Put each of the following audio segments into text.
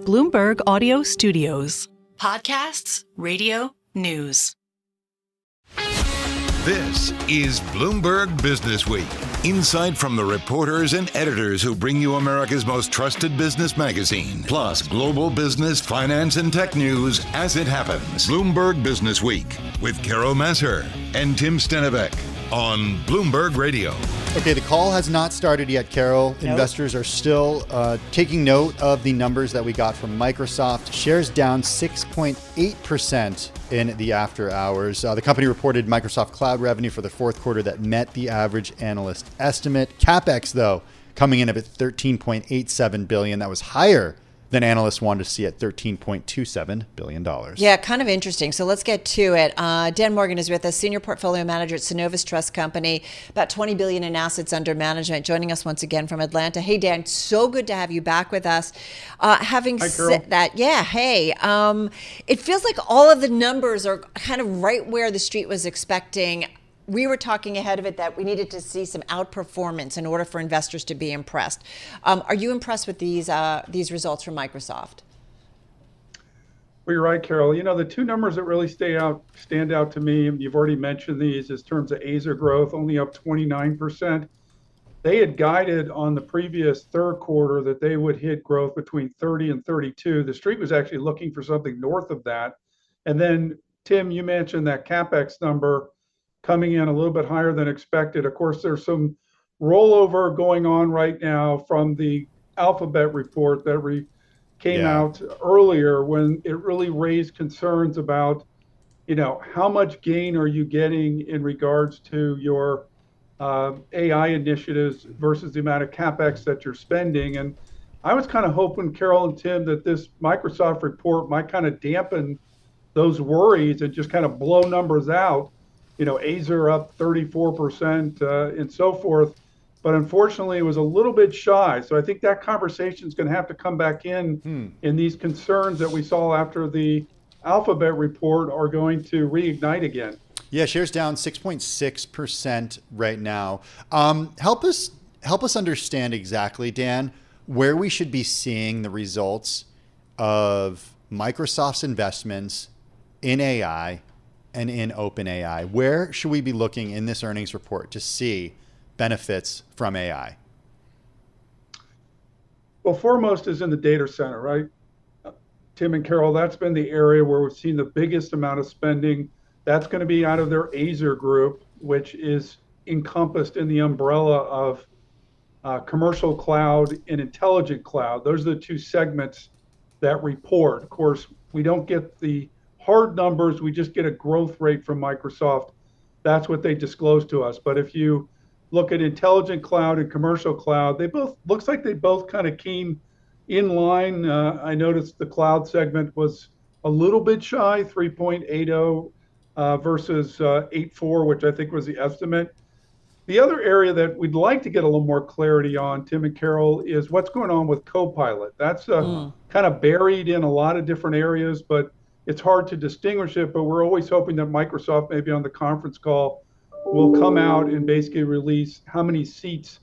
Bloomberg Audio Studios. Podcasts, radio, news. This is Bloomberg Businessweek. Insight from the reporters and editors who bring you America's most trusted business magazine. Plus, global business, finance, and tech news as it happens. Bloomberg Businessweek with Carol Massar and Tim Stenovec on Bloomberg Radio. Okay, the call has not started yet, Carol. Nope. Investors are still taking note of the numbers that we got from Microsoft. Shares down 6.8% in the after hours. The company reported Microsoft Cloud revenue for the fourth quarter that met the average analyst estimate. CapEx, though, coming in at $13.87 billion. That was higher than analysts wanted to see at $13.27 billion. Yeah, kind of interesting. So let's get to it. Dan Morgan is with us, Senior Portfolio Manager at Synovus Trust Company, about $20 billion in assets under management, joining us once again from Atlanta. Hey, Dan, so good to have you back with us. Having said that, it feels like all of the numbers are kind of right where the street was expecting. We were talking ahead of it that we needed to see some outperformance in order for investors to be impressed. Are you impressed with these results from Microsoft? Well, you're right, Carol. You know, the two numbers that really stand out to me, and you've already mentioned these, is terms of Azer growth, only up 29%. They had guided on the previous third quarter that they would hit growth between 30 and 32. The street was actually looking for something north of that. And then, Tim, you mentioned that CapEx number coming in a little bit higher than expected. Of course, there's some rollover going on right now from the Alphabet report that came out earlier, when it really raised concerns about, you know, how much gain are you getting in regards to your AI initiatives versus the amount of CapEx that you're spending. And I was kind of hoping, Carol and Tim, that this Microsoft report might kind of dampen those worries and just kind of blow numbers out. You know, Azer up 34% and so forth. But unfortunately, it was a little bit shy. So I think that conversation is going to have to come back in these concerns that we saw after the Alphabet report are going to reignite again. Yeah, shares down 6.6% right now. Help us understand exactly, Dan, where we should be seeing the results of Microsoft's investments in AI and in OpenAI. Where should we be looking in this earnings report to see benefits from AI? Well, foremost is in the data center, right? Tim and Carol, that's been the area where we've seen the biggest amount of spending. That's going to be out of their Azer group, which is encompassed in the umbrella of commercial cloud and intelligent cloud. Those are the two segments that report. Of course, we don't get the hard numbers, we just get a growth rate from Microsoft. That's what they disclose to us. But if you look at intelligent cloud and commercial cloud, looks like they both kind of came in line. I noticed the cloud segment was a little bit shy, 3.80 versus 8.4, which I think was the estimate. The other area that we'd like to get a little more clarity on, Tim and Carol, is what's going on with Copilot. That's kind of buried in a lot of different areas, but it's hard to distinguish it. But we're always hoping that Microsoft, maybe on the conference call, will come out and basically release how many seats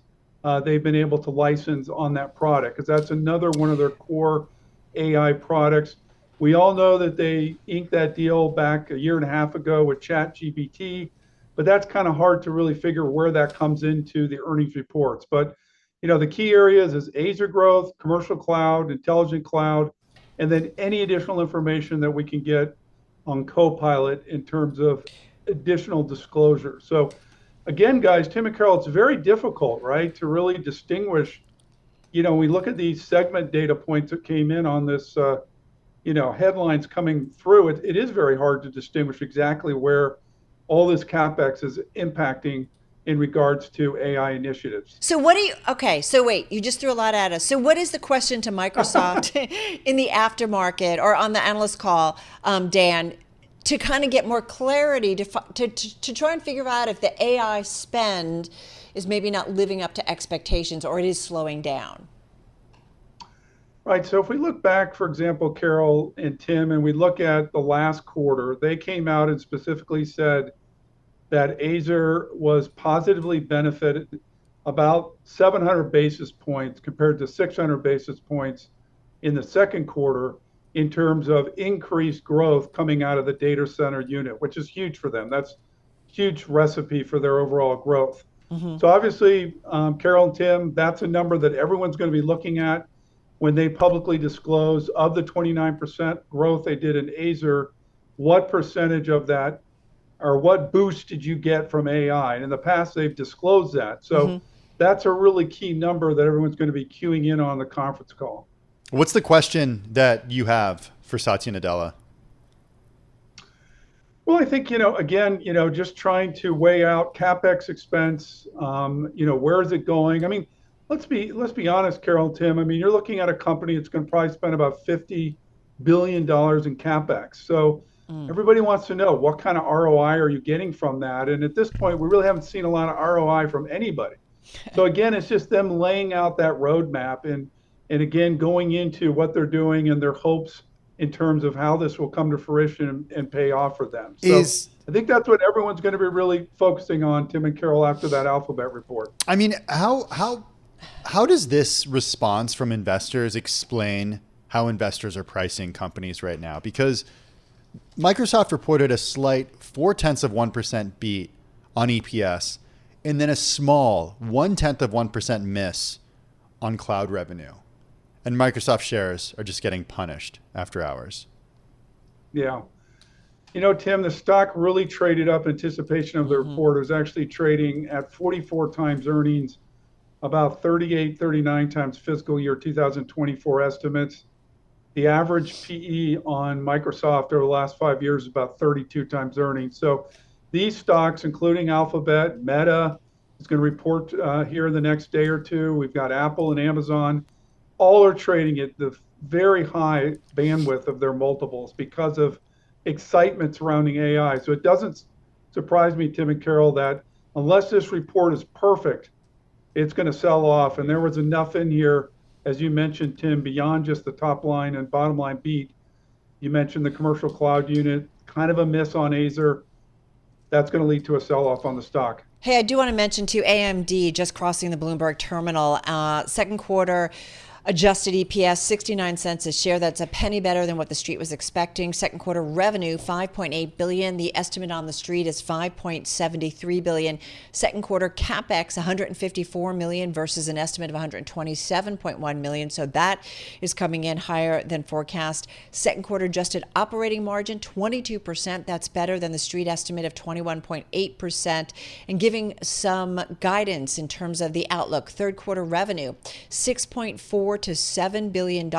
they've been able to license on that product, because that's another one of their core AI products. We all know that they inked that deal back a year and a half ago with ChatGPT, but that's kind of hard to really figure where that comes into the earnings reports. But you know, the key areas is Azer growth, commercial cloud, intelligent cloud, and then any additional information that we can get on Copilot in terms of additional disclosure. So again, guys, Tim and Carol, it's very difficult, right, to really distinguish. You know, we look at these segment data points that came in on this, headlines coming through. It is very hard to distinguish exactly where all this CapEx is impacting in regards to AI initiatives. So wait, you just threw a lot at us. So what is the question to Microsoft in the aftermarket or on the analyst call, Dan, to kind of get more clarity to try and figure out if the AI spend is maybe not living up to expectations or it is slowing down? Right. So if we look back, for example, Carol and Tim, and we look at the last quarter, they came out and specifically said that Azer was positively benefited about 700 basis points compared to 600 basis points in the second quarter in terms of increased growth coming out of the data center unit, which is huge for them. That's huge recipe for their overall growth. So obviously, Carol and Tim, that's a number that everyone's going to be looking at when they publicly disclose of the 29% growth they did in Azer, what percentage of that or what boost did you get from AI? And in the past, they've disclosed that. So that's a really key number that everyone's going to be queuing in on the conference call. What's the question that you have for Satya Nadella? Well, I think, again, just trying to weigh out CapEx expense, where is it going? I mean, let's be honest, Carol and Tim. I mean, you're looking at a company that's going to probably spend about $50 billion in CapEx. So everybody wants to know what kind of ROI are you getting from that? And at this point, we really haven't seen a lot of ROI from anybody. So again, it's just them laying out that roadmap and again, going into what they're doing and their hopes in terms of how this will come to fruition and pay off for them. So I think that's what everyone's going to be really focusing on, Tim and Carol, after that Alphabet report. I mean, how does this response from investors explain how investors are pricing companies right now? Because Microsoft reported a slight 0.4% beat on EPS and then a small 0.1% miss on cloud revenue. And Microsoft shares are just getting punished after hours. Yeah. Tim, the stock really traded up in anticipation of the report. It was actually trading at 44 times earnings, about 38, 39 times fiscal year 2024 estimates. The average PE on Microsoft over the last 5 years is about 32 times earnings. So these stocks, including Alphabet, Meta, is going to report here in the next day or two. We've got Apple and Amazon. All are trading at the very high bandwidth of their multiples because of excitement surrounding AI. So it doesn't surprise me, Tim and Carol, that unless this report is perfect, it's going to sell off. And there was enough in here, as you mentioned, Tim, beyond just the top line and bottom line beat. You mentioned the commercial cloud unit, kind of a miss on Azer. That's going to lead to a sell-off on the stock. Hey, I do want to mention too, AMD just crossing the Bloomberg terminal. Second quarter adjusted EPS, 69 cents a share. That's a penny better than what the street was expecting. Second quarter revenue, $5.8 billion. The estimate on the street is $5.73 billion. Second quarter CapEx, $154 million versus an estimate of $127.1 million. So that is coming in higher than forecast. Second quarter adjusted operating margin, 22%. That's better than the street estimate of 21.8%. And giving some guidance in terms of the outlook. Third quarter revenue, $6.4 to $7 billion,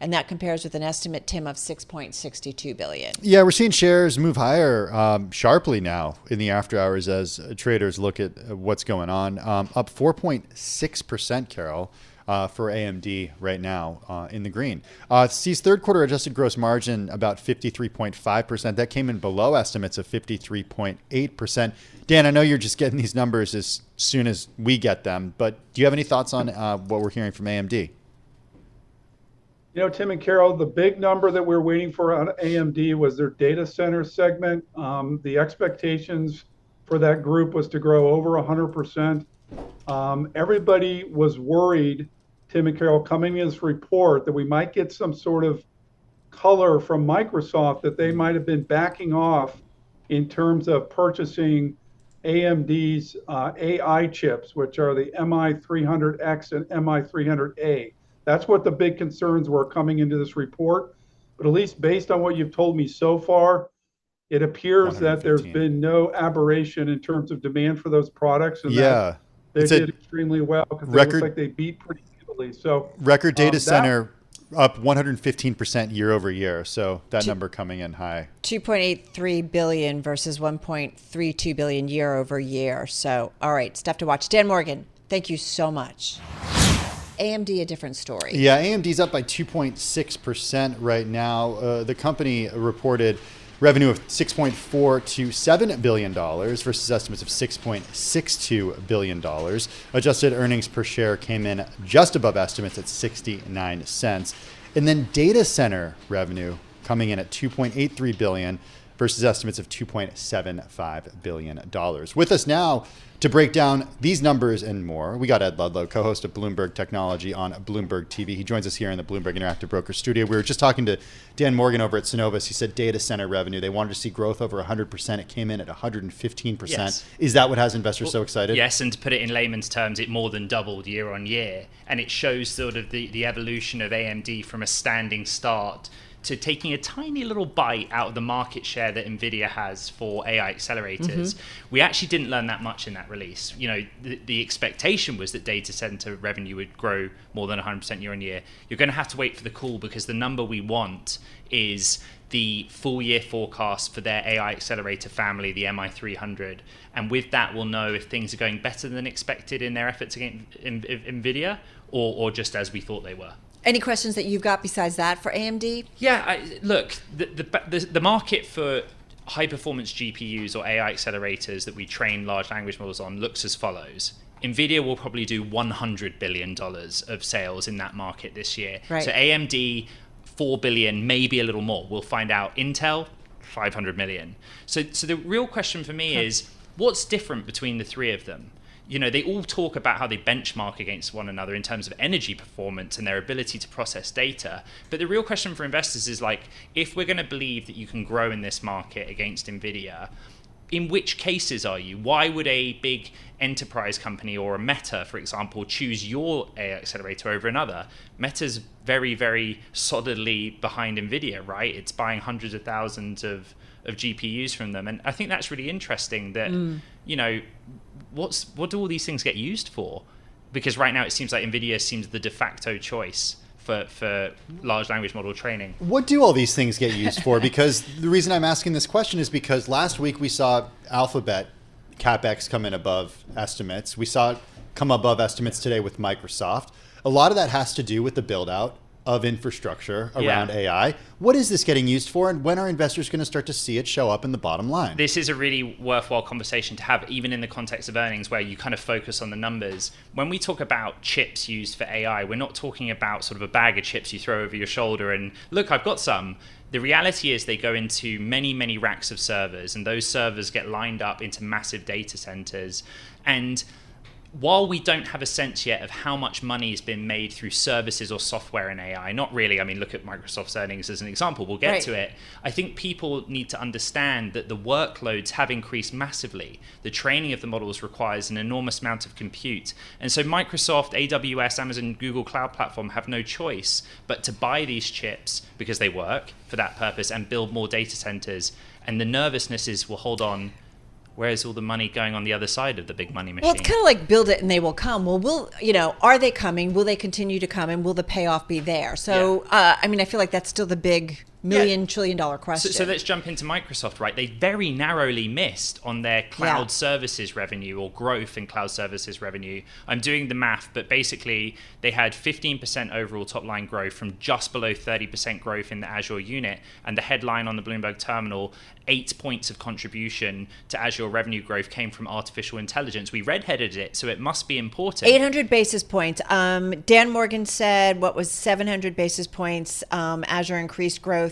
and that compares with an estimate, Tim, of $6.62 billion. Yeah, we're seeing shares move higher sharply now in the after hours as traders look at what's going on. Up 4.6%, Carol, for AMD right now in the green. Sees third quarter adjusted gross margin about 53.5%. That came in below estimates of 53.8%. Dan, I know you're just getting these numbers as soon as we get them, but do you have any thoughts on what we're hearing from AMD? Tim and Carol, the big number that we're waiting for on AMD was their data center segment. The expectations for that group was to grow over 100%. Everybody was worried, Tim and Carol, coming in this report that we might get some sort of color from Microsoft that they might have been backing off in terms of purchasing AMD's AI chips, which are the MI300X and MI300A. That's what the big concerns were coming into this report. But at least based on what you've told me so far, it appears that there's been no aberration in terms of demand for those products. And that they did extremely well because it looks like they beat pretty easily. So record data center up 115% year over year. So that number coming in high. 2.83 billion versus 1.32 billion year over year. So, all right, stuff to watch. Dan Morgan, thank you so much. AMD, a different story. Yeah, AMD's up by 2.6% right now. The company reported revenue of $6.4 to $7 billion versus estimates of $6.62 billion. Adjusted earnings per share came in just above estimates at 69 cents. And then data center revenue coming in at $2.83 billion versus estimates of $2.75 billion. With us now to break down these numbers and more, we got Ed Ludlow, co-host of Bloomberg Technology on Bloomberg TV. He joins us here in the Bloomberg Interactive Broker studio. We were just talking to Dan Morgan over at Synovus. He said data center revenue, they wanted to see growth over 100%. It came in at 115%. Yes. Is that what has investors so excited? Yes, and to put it in layman's terms, it more than doubled year on year. And it shows sort of the evolution of AMD from a standing start to taking a tiny little bite out of the market share that NVIDIA has for AI accelerators. We actually didn't learn that much in that release. You know, the expectation was that data center revenue would grow more than 100% year on year. You're going to have to wait for the call, because the number we want is the full year forecast for their AI accelerator family, the MI300. And with that, we'll know if things are going better than expected in their efforts against NVIDIA or just as we thought they were. Any questions that you've got besides that for AMD? Yeah, look, the market for high-performance GPUs or AI accelerators that we train large language models on looks as follows. NVIDIA will probably do $100 billion of sales in that market this year. Right. So AMD, $4 billion, maybe a little more. We'll find out. Intel, $500 million. So the real question for me is, what's different between the three of them? You know, they all talk about how they benchmark against one another in terms of energy performance and their ability to process data. But the real question for investors is, like, if we're going to believe that you can grow in this market against NVIDIA, in which cases are you? Why would a big enterprise company or a Meta, for example, choose your AI accelerator over another? Meta's very, very solidly behind NVIDIA, right? It's buying hundreds of thousands of GPUs from them. And I think that's really interesting that, you know, what do all these things get used for? Because right now it seems like NVIDIA seems the de facto choice for large language model training. What do all these things get used for? Because the reason I'm asking this question is because last week we saw Alphabet CapEx come in above estimates. We saw it come above estimates today with Microsoft. A lot of that has to do with the build out of infrastructure around AI. What is this getting used for, and when are investors going to start to see it show up in the bottom line? This is a really worthwhile conversation to have, even in the context of earnings, where you kind of focus on the numbers. When we talk about chips used for AI, we're not talking about sort of a bag of chips you throw over your shoulder and, look, I've got some. The reality is they go into many, many racks of servers, and those servers get lined up into massive data centers. And while we don't have a sense yet of how much money has been made through services or software in AI, not really. I mean, look at Microsoft's earnings as an example. We'll get to it. I think people need to understand that the workloads have increased massively. The training of the models requires an enormous amount of compute. And so Microsoft, AWS, Amazon, Google Cloud Platform have no choice but to buy these chips because they work for that purpose and build more data centers. And the nervousness is, well, hold on, where's all the money going on the other side of the big money machine? Well, it's kind of like build it and they will come. Well, are they coming? Will they continue to come? And will the payoff be there? So, I mean, I feel like that's still the big trillion-dollar question. So let's jump into Microsoft, right? They very narrowly missed on their cloud services revenue or growth in cloud services revenue. I'm doing the math, but basically they had 15% overall top-line growth from just below 30% growth in the Azure unit. And the headline on the Bloomberg terminal, 8 points of contribution to Azure revenue growth came from artificial intelligence. We redheaded it, so it must be important. 800 basis points. Dan Morgan said, 700 basis points, Azure increased growth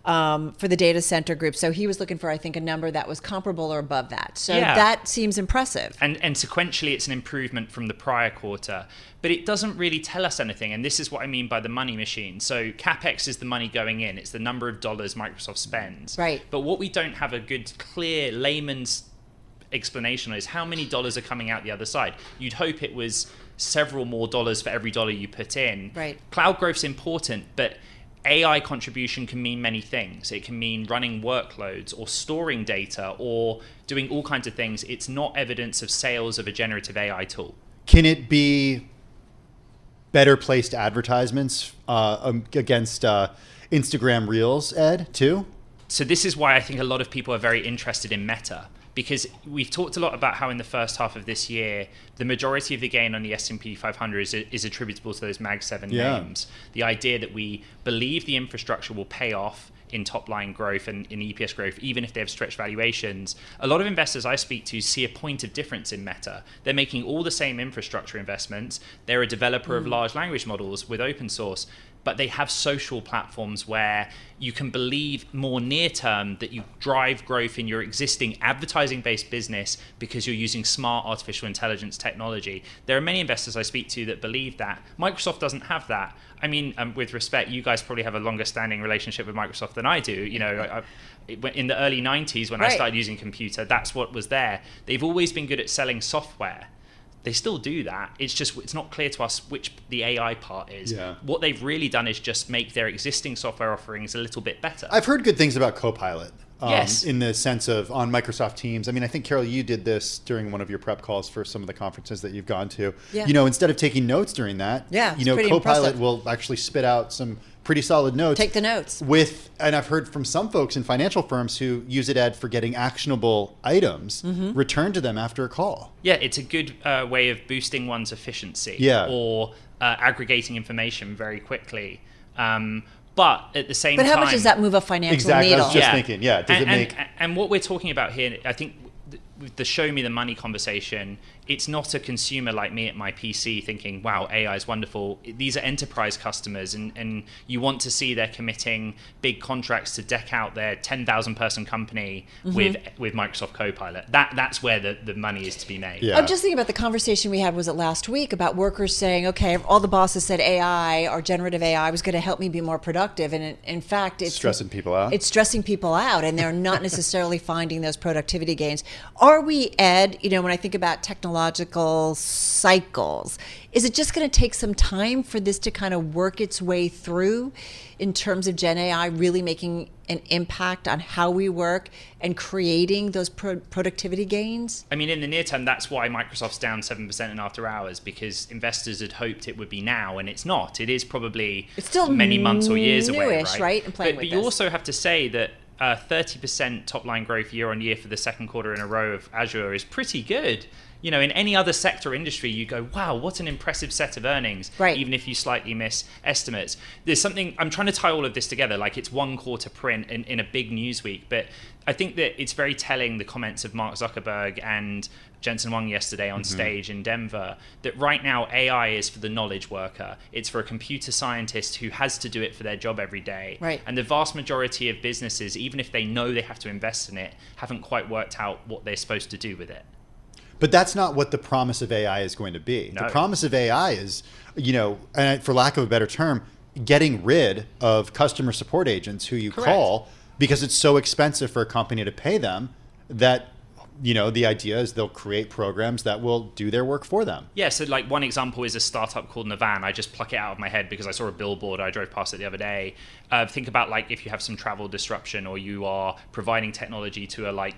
for the data center group. So he was looking for, I think, a number that was comparable or above that. So that seems impressive. And sequentially, it's an improvement from the prior quarter. But it doesn't really tell us anything. And this is what I mean by the money machine. So CapEx is the money going in. It's the number of dollars Microsoft spends. Right. But what we don't have a good, clear layman's explanation is how many dollars are coming out the other side. You'd hope it was several more dollars for every dollar you put in. Right. Cloud growth's important, but AI contribution can mean many things. It can mean running workloads or storing data or doing all kinds of things. It's not evidence of sales of a generative AI tool. Can it be better placed advertisements against Instagram Reels, Ed, too? So this is why I think a lot of people are very interested in Meta, because we've talked a lot about how in the first half of this year, the majority of the gain on the S&P 500 is attributable to those Mag 7 names. The idea that we believe the infrastructure will pay off in top-line growth and in EPS growth, even if they have stretched valuations. A lot of investors I speak to see a point of difference in Meta. They're making all the same infrastructure investments. They're a developer of large language models with open source. but they have social platforms where you can believe more near term that you drive growth in your existing advertising-based business because you're using smart artificial intelligence technology. There are many investors I speak to that believe that. Microsoft doesn't have that. I mean, with respect, you guys probably have a longer standing relationship with Microsoft than I do. You know, in the early 90s when I started using computer, that's what was there. They've always been good at selling software. They still do that. It's just, it's not clear to us which the AI part is. Yeah. What they've really done is just make their existing software offerings a little bit better. I've heard good things about Copilot. Yes. In the sense of on Microsoft Teams. I mean, I think, Carol, you did this during one of your prep calls for some of the conferences that you've gone to. Yeah. You know, instead of taking notes during that, you know, Copilot impressive. Will actually spit out some pretty solid notes. Take the notes. And I've heard from some folks in financial firms who use it, Ed, for getting actionable items returned to them after a call. Yeah, it's a good way of boosting one's efficiency or aggregating information very quickly. But at the same time... But how much does that move a financial needle? Exactly, I was just thinking, does it make... And what we're talking about here, I think with the show me the money conversation, it's not a consumer like me at my PC thinking, wow, AI is wonderful. These are enterprise customers, and you want to see they're committing big contracts to deck out their 10,000 person company with Microsoft Copilot. That's where the money is to be made. Yeah. I'm just thinking about the conversation we had, was it last week, about workers saying, okay, all the bosses said AI or generative AI was going to help me be more productive. And in fact, it's stressing people out. It's stressing people out, and they're not necessarily finding those productivity gains. Are we, Ed, you know, when I think about technological cycles, is it just going to take some time for this to kind of work its way through in terms of Gen AI really making an impact on how we work and creating those productivity gains? I mean, in the near term, that's why Microsoft's down 7% in after hours, because investors had hoped it would be now, and it's not. It is probably still many months or years away, right? And playing but with you also have to say that 30% top line growth year on year for the second quarter in a row of Azure is pretty good. You know, in any other sector or industry, you go, wow, what an impressive set of earnings, even if you slightly miss estimates. There's something, I'm trying to tie all of this together, like it's one quarter print in a big news week, but I think that it's very telling, the comments of Mark Zuckerberg and Jensen Huang yesterday on stage in Denver, that right now AI is for the knowledge worker. It's for a computer scientist who has to do it for their job every day. Right. And the vast majority of businesses, even if they know they have to invest in it, haven't quite worked out what they're supposed to do with it. But that's not what the promise of AI is going to be. No. The promise of AI is, you know, and for lack of a better term, getting rid of customer support agents who you call because it's so expensive for a company to pay them that, you know, the idea is they'll create programs that will do their work for them. Yeah, so like one example is a startup called Navan. I just pluck it out of my head because I saw a billboard. I drove past it the other day. Think about like if you have some travel disruption or you are providing technology to a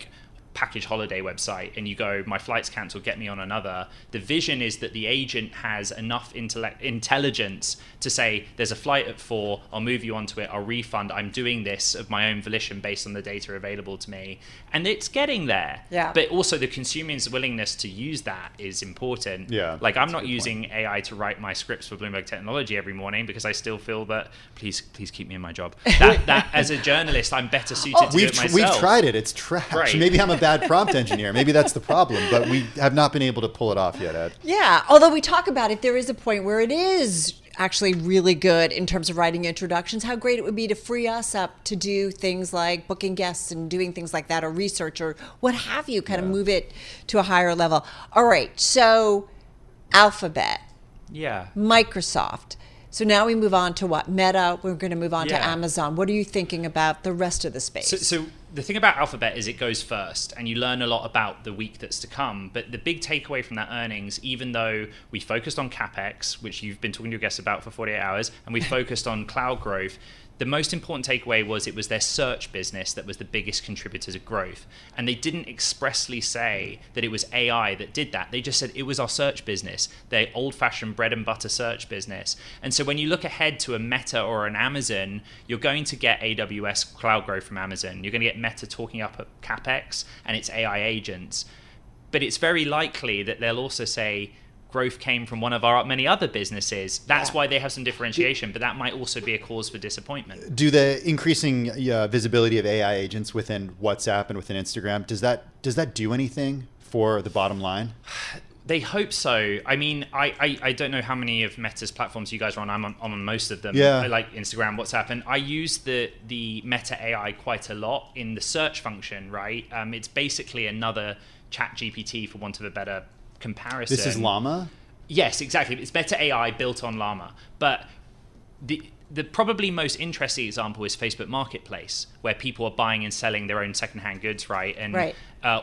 package holiday website and you go, my flight's cancelled, get me on another. The vision is that the agent has enough intelligence to say, there's a flight at 4, I'll move you onto it, I'll refund, I'm doing this of my own volition based on the data available to me. And it's getting there. Yeah. But also the consumer's willingness to use that is important. Yeah. Like I'm not using AI to write my scripts for Bloomberg Technology every morning because I still feel that, please keep me in my job. That as a journalist, I'm better suited to do it myself. We've tried it, it's trash. Right. Maybe I'm a bad prompt engineer. Maybe that's the problem, but we have not been able to pull it off yet, Ed. Yeah, although we talk about it, there is a point where it is actually really good in terms of writing introductions. How great it would be to free us up to do things like booking guests and doing things like that, or research or what have you, kind of move it to a higher level. All right, so Alphabet, Microsoft. So now we move on to what? Meta, we're going to move on to Amazon. What are you thinking about the rest of the space? So the thing about Alphabet is it goes first and you learn a lot about the week that's to come. But the big takeaway from that earnings, even though we focused on CapEx, which you've been talking to your guests about for 48 hours, and we focused on cloud growth, the most important takeaway was it was their search business that was the biggest contributor to growth. And they didn't expressly say that it was AI that did that. They just said it was our search business, their old-fashioned bread and butter search business. And so when you look ahead to a Meta or an Amazon, you're going to get AWS cloud growth from Amazon. You're going to get Meta talking up at CapEx and its AI agents. But it's very likely that they'll also say, growth came from one of our many other businesses. That's why they have some differentiation, but that might also be a cause for disappointment. Do the increasing visibility of AI agents within WhatsApp and within Instagram, does that do anything for the bottom line? They hope so. I mean, I don't know how many of Meta's platforms you guys are on. I'm on most of them. Yeah. I like Instagram, WhatsApp, and I use the Meta AI quite a lot in the search function, right? It's basically another ChatGPT, for want of a better comparison. This is Llama? Yes, exactly. It's Meta AI built on Llama. But the probably most interesting example is Facebook Marketplace, where people are buying and selling their own secondhand goods, right? And right.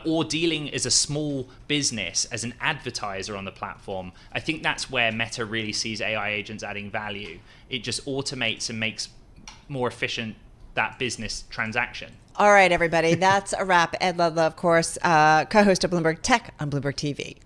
Or dealing as a small business, as an advertiser on the platform. I think that's where Meta really sees AI agents adding value. It just automates and makes more efficient that business transaction. All right, everybody. That's a wrap. Ed Ludlow, of course, co-host of Bloomberg Tech on Bloomberg TV.